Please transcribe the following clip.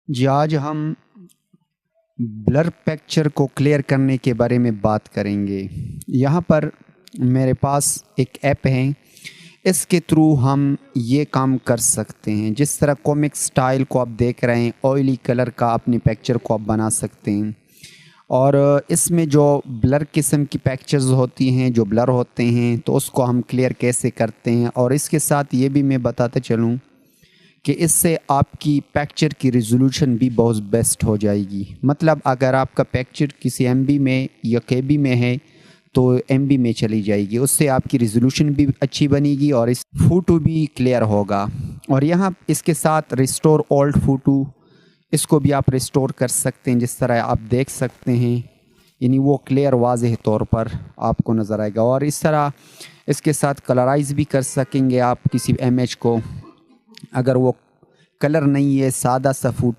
جی آج ہم blur picture کو کلیئر کرنے کے بارے میں بات کریں گے۔ یہاں پر میرے پاس ایک ایپ ہے، اس کے تھرو ہم یہ کام کر سکتے ہیں۔ جس طرح کومک سٹائل کو آپ دیکھ رہے ہیں، آئلی کلر کا اپنی پکچر کو آپ بنا سکتے ہیں، اور اس میں جو بلر قسم کی پکچرز ہوتی ہیں، جو بلر ہوتے ہیں، تو اس کو ہم کلیئر کیسے کرتے ہیں۔ اور اس کے ساتھ یہ بھی میں بتاتا چلوں کہ اس سے آپ کی پکچر کی ریزولوشن بھی بہت بیسٹ ہو جائے گی۔ مطلب اگر آپ کا پکچر کسی ایم بی میں یا کے بی میں ہے تو ایم بی میں چلی جائے گی، اس سے آپ کی ریزولوشن بھی اچھی بنے گی اور اس فوٹو بھی کلیئر ہوگا۔ اور یہاں اس کے ساتھ ریسٹور اولڈ فوٹو، اس کو بھی آپ ریسٹور کر سکتے ہیں، جس طرح آپ دیکھ سکتے ہیں، یعنی وہ کلیئر واضح طور پر آپ کو نظر آئے گا۔ اور اس طرح اس کے ساتھ کلرائز بھی کر سکیں گے آپ کسی امیج کو، اگر وہ کلر نہیں ہے، سادہ سا فوٹو